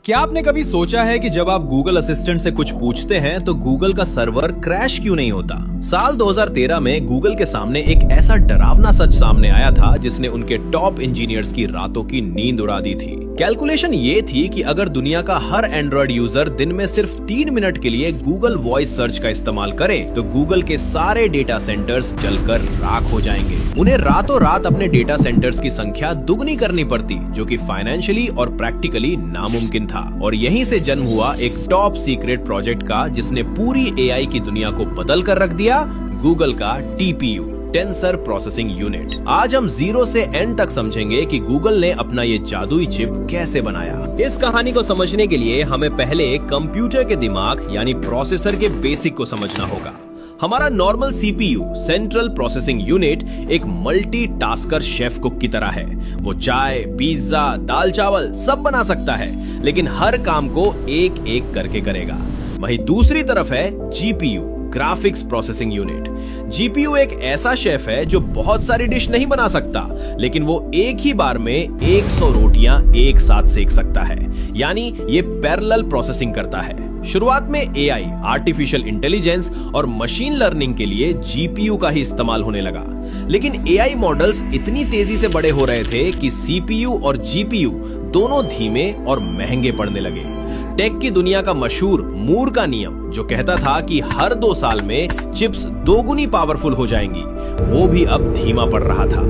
क्या आपने कभी सोचा है कि जब आप गूगल असिस्टेंट से कुछ पूछते हैं तो गूगल का सर्वर क्रैश क्यों नहीं होता? साल 2013 में गूगल के सामने एक ऐसा डरावना सच सामने आया था जिसने उनके टॉप इंजीनियर्स की रातों की नींद उड़ा दी थी। कैलकुलेशन ये थी कि अगर दुनिया का हर एंड्रॉइड यूजर दिन में सिर्फ 3 मिनट के लिए गूगल वॉइस सर्च का इस्तेमाल करे तो गूगल के सारे डेटा सेंटर्स जलकर राख हो जाएंगे। उन्हें रातों रात अपने डेटा सेंटर्स की संख्या दुगनी करनी पड़ती, जो कि फाइनेंशियली और प्रैक्टिकली नामुमकिन था। और यहीं से जन्म हुआ एक टॉप सीक्रेट प्रोजेक्ट का, जिसने पूरी एआई की दुनिया को बदल कर रख दिया, गूगल का टीपीयू, टेंसर प्रोसेसिंग यूनिट। आज हम जीरो से एंड तक समझेंगे कि गूगल ने अपना ये जादुई चिप कैसे बनाया। इस कहानी को समझने के लिए हमें पहले कंप्यूटर के दिमाग यानी प्रोसेसर के बेसिक को समझना होगा। हमारा normal CPU, central processing unit, एक मल्टी टास्कर शेफ कुक की तरह है। वो चाय, पिज्जा, दाल चावल सब बना सकता है, लेकिन हर काम को एक एक करके करेगा। वहीं दूसरी तरफ है GPU, graphics processing unit. GPU एक ऐसा शेफ है जो बहुत सारी डिश नहीं बना सकता, लेकिन वो एक ही बार में 100 रोटियां एक साथ सेक सकता है, यानी ये पैरेलल प्रोसेसिंग करता है। शुरुआत में एआई, आर्टिफिशियल इंटेलिजेंस और मशीन लर्निंग के लिए जीपीयू का ही इस्तेमाल होने लगा, लेकिन एआई मॉडल्स इतनी तेजी से बड़े हो रहे थे कि सीपीयू और जीपीयू दोनों धीमे और महंगे पड़ने लगे। टेक की दुनिया का मशहूर मूर का नियम, जो कहता था कि हर 2 साल में चिप्स दोगुनी पावरफुल हो जाएंगी, वो भी अब धीमा पड़ रहा था।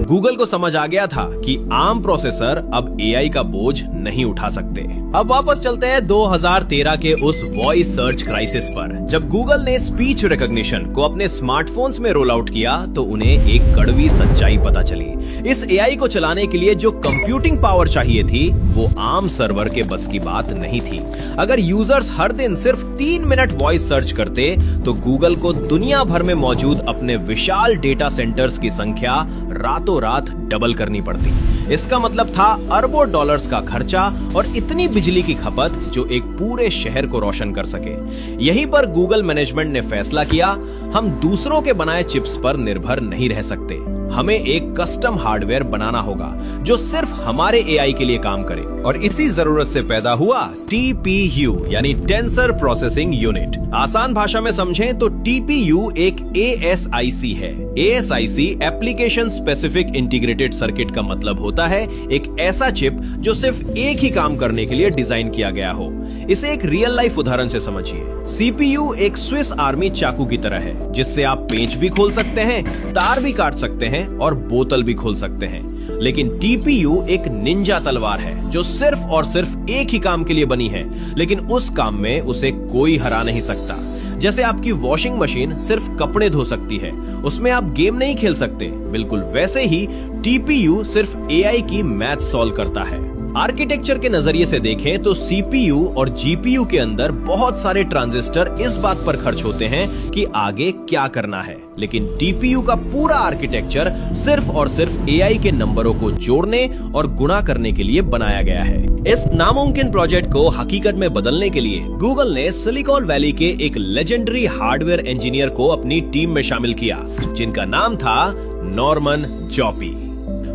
गूगल को समझ आ गया था कि आर्म प्रोसेसर अब एआई का बोझ नहीं उठा सकते। अब वापस चलते हैं 2013 के उस वॉइस सर्च क्राइसिस पर। जब गूगल ने स्पीच रिकॉग्निशन को अपने स्मार्टफोन्स में रोल आउट किया तो उन्हें एक कड़वी सच्चाई पता चली। इस एआई को चलाने के लिए जो कंप्यूटिंग पावर चाहिए थी वो आम सर्वर के बस की बात नहीं थी। अगर यूजर्स हर दिन सिर्फ 3 मिनट वॉइस सर्च करते तो गूगल को दुनिया भर में मौजूद अपने विशाल डेटा सेंटर्स की संख्या रातों रात डबल करनी पड़ती। इसका मतलब था अरबों डॉलर्स का खर्चा और इतनी बिजली की खपत जो एक पूरे शहर को रोशन कर सके। यहीं पर गूगल मैनेजमेंट ने फैसला किया, हम दूसरों के बनाए चिप्स पर निर्भर नहीं रह सकते। हमें एक कस्टम हार्डवेयर बनाना होगा जो सिर्फ हमारे एआई के लिए काम करे। और इसी जरूरत से पैदा हुआ टीपीयू यानी टेंसर प्रोसेसिंग यूनिट। आसान भाषा में समझें तो टीपीयू एक एएसआईसी है। ASIC application specific integrated circuit का मतलब होता है एक ऐसा चिप जो सिर्फ एक ही काम करने के लिए डिजाइन किया गया हो। इसे एक रियल लाइफ उदाहरण से समझिए। सीपीयू एक स्विस आर्मी चाकू की तरह है, जिससे आप पेंच भी खोल सकते हैं, तार भी काट सकते हैं और बोतल भी खोल सकते हैं। लेकिन टीपीयू एक निंजा तलवार है जो सिर्फ और सिर्फ एक ही काम के लिए बनी है, लेकिन उस काम में उसे कोई हरा नहीं सकता। जैसे आपकी वॉशिंग मशीन सिर्फ कपड़े धो सकती है, उसमें आप गेम नहीं खेल सकते, बिल्कुल वैसे ही टीपीयू सिर्फ एआई की मैथ सॉल्व करता है। आर्किटेक्चर के नजरिए से देखें तो सीपीयू और जीपीयू के अंदर बहुत सारे ट्रांजिस्टर इस बात पर खर्च होते हैं कि आगे क्या करना है, लेकिन टीपीयू का पूरा आर्किटेक्चर सिर्फ और सिर्फ एआई के नंबरों को जोड़ने और गुणा करने के लिए बनाया गया है। इस नामुमकिन प्रोजेक्ट को हकीकत में बदलने के लिए गूगल ने सिलिकॉन वैली के एक लेजेंडरी हार्डवेयर इंजीनियर को अपनी टीम में शामिल किया, जिनका नाम था नॉर्मन जॉपी।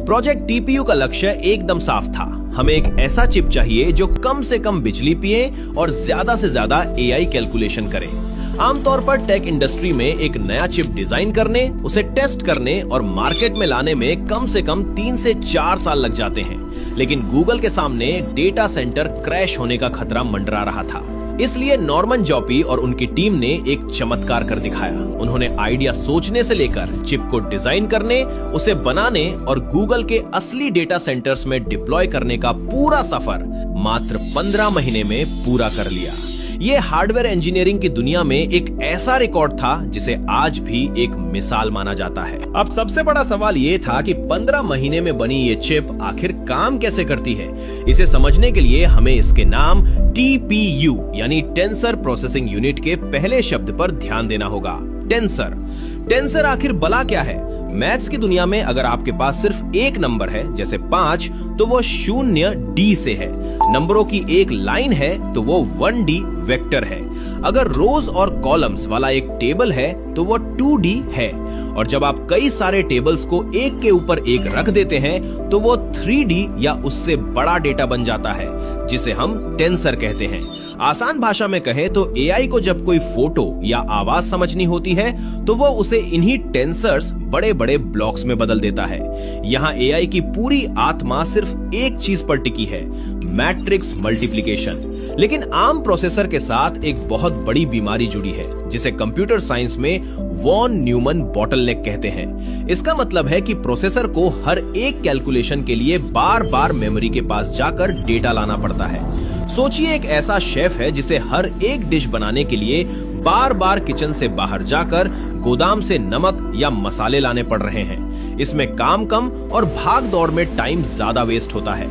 प्रोजेक्ट टीपीयू का लक्ष्य एकदम साफ था, हमें एक ऐसा चिप चाहिए जो कम से कम बिजली पिए और ज्यादा से ज्यादा एआई कैलकुलेशन करे। आमतौर पर टेक इंडस्ट्री में एक नया चिप डिजाइन करने, उसे टेस्ट करने और मार्केट में लाने में कम से कम 3 से 4 साल लग जाते हैं, लेकिन गूगल के सामने डेटा सेंटर क्रैश होने का खतरा मंडरा रहा था। इसलिए नॉर्मन जॉपी और उनकी टीम ने एक चमत्कार कर दिखाया। उन्होंने आइडिया सोचने से लेकर चिप को डिजाइन करने, उसे बनाने और गूगल के असली डेटा सेंटर्स में डिप्लॉय करने का पूरा सफर मात्र 15 महीने में पूरा कर लिया। ये हार्डवेयर इंजीनियरिंग की दुनिया में एक ऐसा रिकॉर्ड था जिसे आज भी एक मिसाल माना जाता है। अब सबसे बड़ा सवाल ये था कि 15 महीने में बनी ये चिप आखिर काम कैसे करती है। इसे समझने के लिए हमें इसके नाम टीपीयू यानी टेंसर प्रोसेसिंग यूनिट के पहले शब्द पर ध्यान देना होगा। टेंसर आखिर भला क्या है? मैथ्स की दुनिया में अगर आपके पास सिर्फ एक नंबर है जैसे 5 तो वो 0D से है। नंबरों की एक लाइन है तो वो 1D वेक्टर है। अगर रोज और कॉलम्स वाला एक टेबल है तो वो 2D है। और जब आप कई सारे टेबल्स को एक के ऊपर एक रख देते हैं तो वो 3D या उससे बड़ा डेटा बन जाता है, जिसे हम टेंसर कहते हैं। आसान भाषा में कहें तो एआई को जब कोई फोटो या आवाज समझनी होती है तो वो उसे इन्हीं टेंसर्स बड़े बड़े ब्लॉक्स में बदल देता है। यहाँ एआई की पूरी आत्मा सिर्फ एक चीज पर टिकी है, मैट्रिक्स मल्टीप्लिकेशन। लेकिन आम प्रोसेसर के साथ एक बहुत बड़ी बीमारी जुड़ी है, जिसे कंप्यूटर साइंस में वॉन न्यूमन बॉटलनेक कहते हैं। इसका मतलब है कि प्रोसेसर को हर एक कैलकुलेशन के लिए बार बार मेमोरी के पास जाकर डेटा लाना पड़ता है। सोचिए एक ऐसा शेफ है जिसे हर एक डिश बनाने के लिए बार बार किचन से बाहर जाकर गोदाम से नमक या मसाले लाने पड़ रहे हैं। इसमें काम कम और भाग दौड़ में टाइम ज्यादा वेस्ट होता है।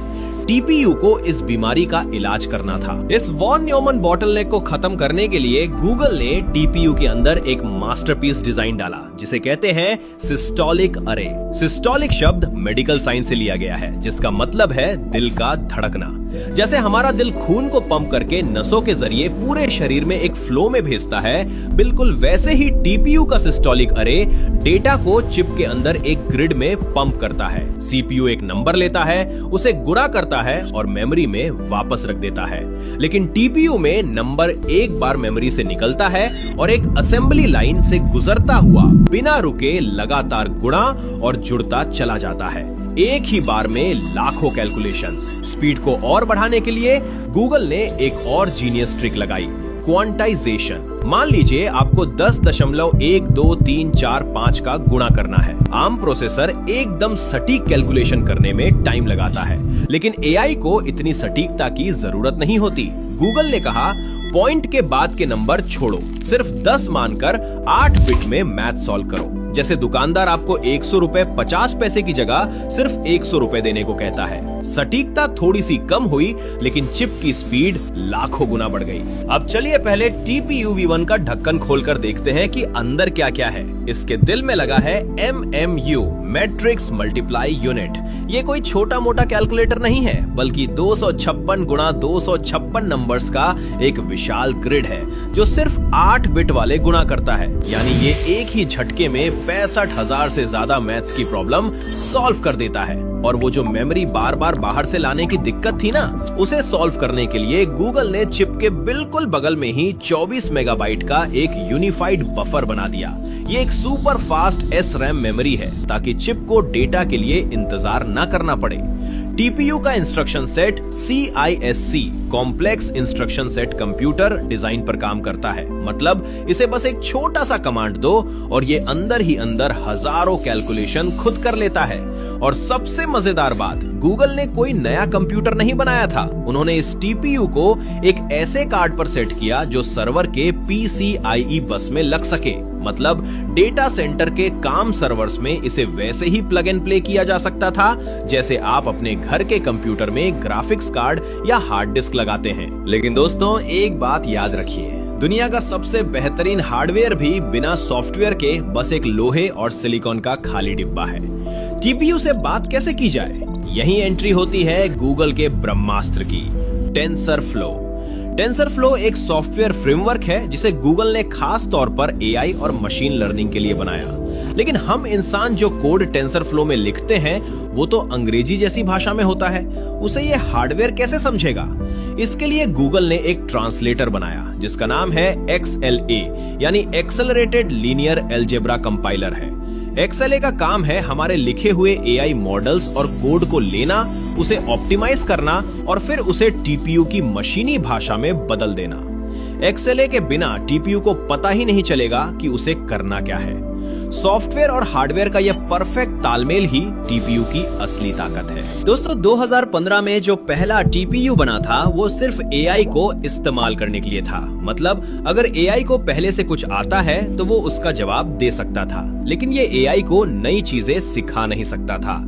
टीपीयू को इस बीमारी का इलाज करना था। इस वॉन न्यूमन बॉटलनेक को खत्म करने के लिए गूगल ने टीपीयू के अंदर एक मास्टरपीस डिजाइन डाला, जिसे कहते हैं सिस्टोलिक अरे। सिस्टोलिक शब्द मेडिकल साइंस से लिया गया है, जिसका मतलब है दिल का धड़कना। जैसे हमारा दिल खून को पंप करके नसों के जरिए पूरे शरीर में एक फ्लो में भेजता है, बिल्कुल वैसे ही टीपीयू का सिस्टोलिक अरे डेटा को चिप के अंदर एक ग्रिड में पंप करता है। सीपीयू एक नंबर लेता है, उसे गुणा करता है और मेमोरी में वापस रख देता है। लेकिन टीपीयू में नंबर एक बार मेमोरी से निकलता है और एक असेंबली लाइन से गुजरता हुआ बिना रुके लगातार गुणा और जुड़ता चला जाता है, एक ही बार में लाखों कैलकुलेशंस। स्पीड को और बढ़ाने के लिए गूगल ने एक और जीनियस ट्रिक लगाई, क्वांटाइजेशन। मान लीजिए आपको 10.12345 का गुणा करना है। आम प्रोसेसर एकदम सटीक कैलकुलेशन करने में टाइम लगाता है, लेकिन एआई को इतनी सटीकता की जरूरत नहीं होती। गूगल ने कहा, पॉइंट के बाद के नंबर छोड़ो, सिर्फ 10 मानकर 8 बिट में मैथ सॉल्व करो। जैसे दुकानदार आपको 100 रुपए 50 पैसे की जगह सिर्फ 100 रुपए देने को कहता है। सटीकता थोड़ी सी कम हुई, लेकिन चिप की स्पीड लाखों गुना बढ़ गई। अब चलिए पहले TPU V1 का ढक्कन खोलकर देखते हैं कि अंदर क्या क्या है। इसके दिल में लगा है MMU, मैट्रिक्स मल्टीप्लाई यूनिट। ये कोई छोटा मोटा कैलकुलेटर नहीं है, बल्कि 256 गुणा 256 नंबर्स का एक विशाल ग्रिड है, जो सिर्फ 8 बिट वाले गुणा करता है। यानी ये एक ही झटके में 65,000 से ज्यादा मैथ्स की प्रॉब्लम सॉल्व कर देता है। और वो जो मेमोरी बार बार बाहर से लाने की दिक्कत थी ना, उसे सॉल्व करने के लिए गूगल ने चिप के बिल्कुल बगल में ही 24 मेगाबाइट का एक यूनिफाइड बफर बना दिया। ये एक सुपर फास्ट SRAM मेमोरी है, ताकि चिप को डेटा के लिए इंतजार न करना पड़े। टीपीयू का instruction set CISC, complex instruction set computer design पर काम करता है। मतलब इसे बस एक छोटा सा कमांड दो और ये अंदर ही अंदर हजारों कैलकुलेशन खुद कर लेता है। और सबसे मजेदार बात, गूगल ने कोई नया कंप्यूटर नहीं बनाया था। उन्होंने इस टीपीयू को एक ऐसे कार्ड पर सेट किया जो सर्वर के PCIe बस में लग सके। मतलब डेटा सेंटर के काम सर्वर्स में इसे वैसे ही प्लग एंड प्ले किया जा सकता था, जैसे आप अपने घर के कंप्यूटर में ग्राफिक्स कार्ड या हार्ड डिस्क लगाते हैं। लेकिन दोस्तों, एक बात याद रखिए, दुनिया का सबसे बेहतरीन हार्डवेयर भी बिना सॉफ्टवेयर के बस एक लोहे और सिलिकॉन का खाली डिब्बा है। टीपीयू से बात कैसे की जाए? यही एंट्री होती है गूगल के ब्रह्मास्त्र की, टेंसरफ्लो। टेंसरफ्लो एक सॉफ्टवेयर फ्रेमवर्क है जिसे गूगल ने खास तौर पर एआई और मशीन लर्निंग के लिए बनाया। लेकिन हम इंसान जो कोड टेंसरफ्लो में लिखते हैं वो तो अंग्रेजी जैसी भाषा में होता है, उसे ये हार्डवेयर कैसे समझेगा? इसके लिए गूगल ने एक ट्रांसलेटर बनाया जिसका नाम है XLA, यानी एक्सेलरेटेड लीनियर अलजेब्रा कंपाइलर है। XLA का काम है हमारे लिखे हुए एआई मॉडल्स और कोड को लेना, उसे ऑप्टिमाइज करना और फिर उसे टीपीयू की मशीनी भाषा में बदल देना। XLA के बिना टीपीयू को पता ही नहीं चलेगा कि उसे करना क्या है। सॉफ्टवेयर और हार्डवेयर का यह परफेक्ट तालमेल ही टीपीयू की असली ताकत है। दोस्तों, 2015 में जो पहला टीपीयू बना था वो सिर्फ एआई को इस्तेमाल करने के लिए था। मतलब अगर एआई को पहले से कुछ आता है तो वो उसका जवाब दे सकता था, लेकिन ये एआई को नई चीजें सिखा नहीं सकता था।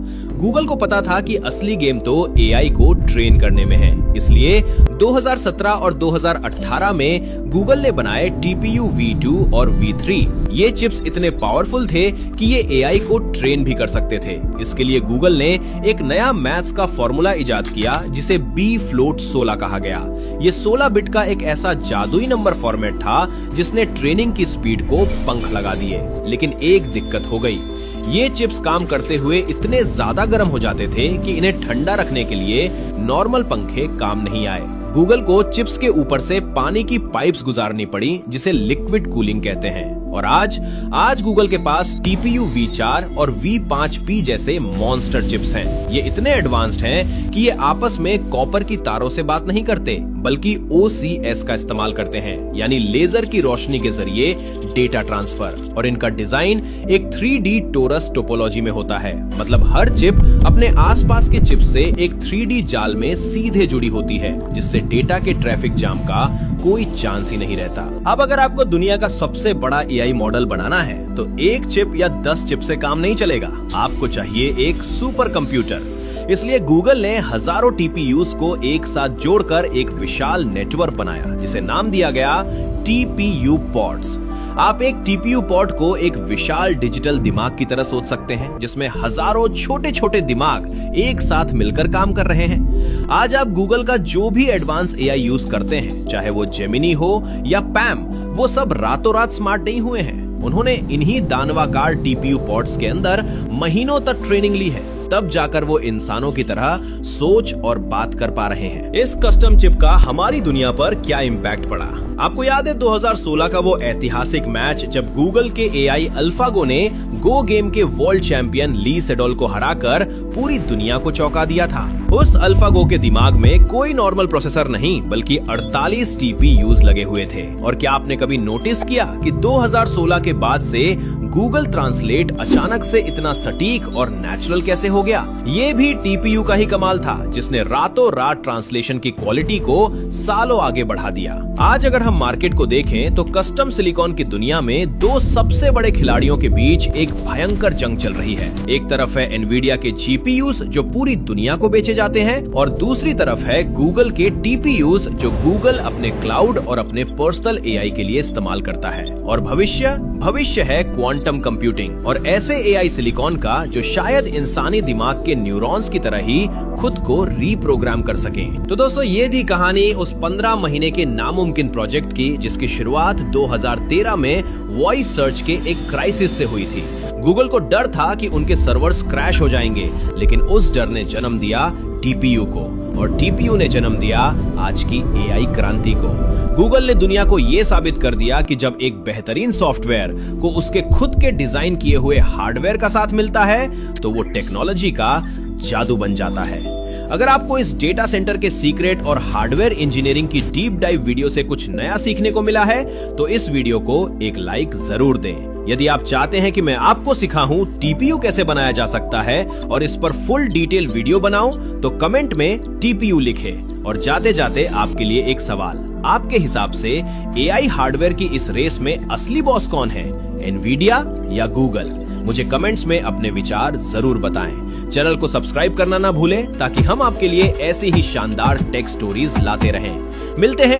गूगल को पता था कि असली गेम तो एआई को ट्रेन करने में है, इसलिए 2017 और 2018 में गूगल ने बनाए TPU V2 और V3। ये चिप्स इतने पावरफुल थे कि ये एआई को ट्रेन भी कर सकते थे। इसके लिए गूगल ने एक नया मैथ्स का फॉर्मूला इजाद किया जिसे bfloat16 कहा गया। ये 16 बिट का एक ऐसा जादुई नंबर फॉर्मेट था जिसने ट्रेनिंग की स्पीड को पंख लगा दिए। लेकिन एक दिक्कत हो गई, ये चिप्स काम करते हुए इतने ज्यादा गर्म हो जाते थे कि इन्हें ठंडा रखने के लिए नॉर्मल पंखे काम नहीं आए। गूगल को चिप्स के ऊपर से पानी की पाइप्स गुजारनी पड़ी जिसे लिक्विड कूलिंग कहते हैं। और आज गूगल के पास TPU V4 और V5P जैसे मॉन्स्टर चिप्स हैं। ये इतने एडवांस्ड हैं कि ये आपस में कॉपर की तारों से बात नहीं करते बल्कि OCS का इस्तेमाल करते हैं, यानी लेजर की रोशनी के जरिए डेटा ट्रांसफर। और इनका डिजाइन एक 3D टोरस टोपोलॉजी में होता है, मतलब हर चिप अपने आसपास के चिप से एक 3D जाल में सीधे जुड़ी होती है, जिससे डेटा के ट्रैफिक जाम का कोई चांस ही नहीं रहता। अब अगर आपको दुनिया का सबसे बड़ा एआई मॉडल बनाना है तो एक चिप या 10 चिप से काम नहीं चलेगा, आपको चाहिए एक सुपर कंप्यूटर। इसलिए गूगल ने हजारों TPUs को एक साथ जोड़कर एक विशाल नेटवर्क बनाया जिसे नाम दिया गया TPU पॉड्स। आप एक TPU पॉड को एक विशाल डिजिटल दिमाग की तरह सोच सकते हैं जिसमें हजारों छोटे छोटे दिमाग एक साथ मिलकर काम कर रहे हैं। आज आप गूगल का जो भी एडवांस एआई यूज करते हैं, चाहे वो जेमिनी हो या पैम, वो सब रातों रात स्मार्ट नहीं हुए हैं। उन्होंने इन्हीं दानवाकार TPU पॉड्स के अंदर महीनों तक ट्रेनिंग ली है, तब जाकर वो इंसानों की तरह सोच और बात कर पा रहे हैं। इस कस्टम चिप का हमारी दुनिया पर क्या इम्पैक्ट पड़ा? आपको याद है 2016 का वो ऐतिहासिक मैच जब गूगल के एआई अल्फागो ने गो गेम के वर्ल्ड चैंपियन ली सेडोल को हराकर पूरी दुनिया को चौंका दिया था। उस अल्फागो के दिमाग में कोई नॉर्मल प्रोसेसर नहीं बल्कि 48 TPUs लगे हुए थे। और क्या आपने कभी नोटिस किया कि 2016 के बाद से गूगल ट्रांसलेट अचानक से इतना सटीक और नेचुरल कैसे हो गया? ये भी TPU का ही कमाल था जिसने रातों रात ट्रांसलेशन की क्वालिटी को सालों आगे बढ़ा दिया। आज अगर हम मार्केट को देखें तो कस्टम सिलिकॉन की दुनिया में दो सबसे बड़े खिलाड़ियों के बीच एक भयंकर जंग चल रही है। एक तरफ है एनवीडिया के GPUs जो पूरी दुनिया को बेचे जाते हैं और दूसरी तरफ है गूगल के TPUs जो गूगल अपने क्लाउड और अपने पर्सनल एआई के लिए इस्तेमाल करता है। और भविष्य है क्वांटम कंप्यूटिंग और ऐसे एआई सिलिकॉन का जो शायद इंसानी दिमाग के न्यूरॉन्स की तरह ही खुद को रीप्रोग्राम कर सकें। तो दोस्तों, ये थी कहानी उस 15 महीने के नामुमकिन प्रोजेक्ट की जिसकी शुरुआत 2013 में वॉइस सर्च के एक क्राइसिस से हुई थी। गूगल को डर था कि उनके सर्वर्स क्रैश हो जाएंगे, लेकिन उस डर ने जन्म दिया TPU को और TPU ने जन्म दिया आज की एआई क्रांति को। गूगल ने दुनिया को यह साबित कर दिया कि जब एक बेहतरीन सॉफ्टवेयर को उसके खुद के डिजाइन किए हुए हार्डवेयर का साथ मिलता है तो वो टेक्नोलॉजी का जादू बन जाता है। अगर आपको इस डेटा सेंटर के सीक्रेट और हार्डवेयर इंजीनियरिंग की डीप डाइव वीडियो से कुछ नया सीखने को मिला है तो इस वीडियो को एक लाइक जरूर दें। यदि आप चाहते हैं कि मैं आपको सिखाऊं TPU कैसे बनाया जा सकता है और इस पर फुल डिटेल वीडियो बनाऊं तो कमेंट में TPU लिखें। और जाते जाते आपके लिए एक सवाल, आपके हिसाब से एआई हार्डवेयर की इस रेस में असली बॉस कौन है, एनवीडिया या गूगल? मुझे कमेंट्स में अपने विचार जरूर बताएं। चैनल को सब्सक्राइब करना ना भूलें ताकि हम आपके लिए ऐसी ही शानदार टेक स्टोरीज लाते रहें। मिलते हैं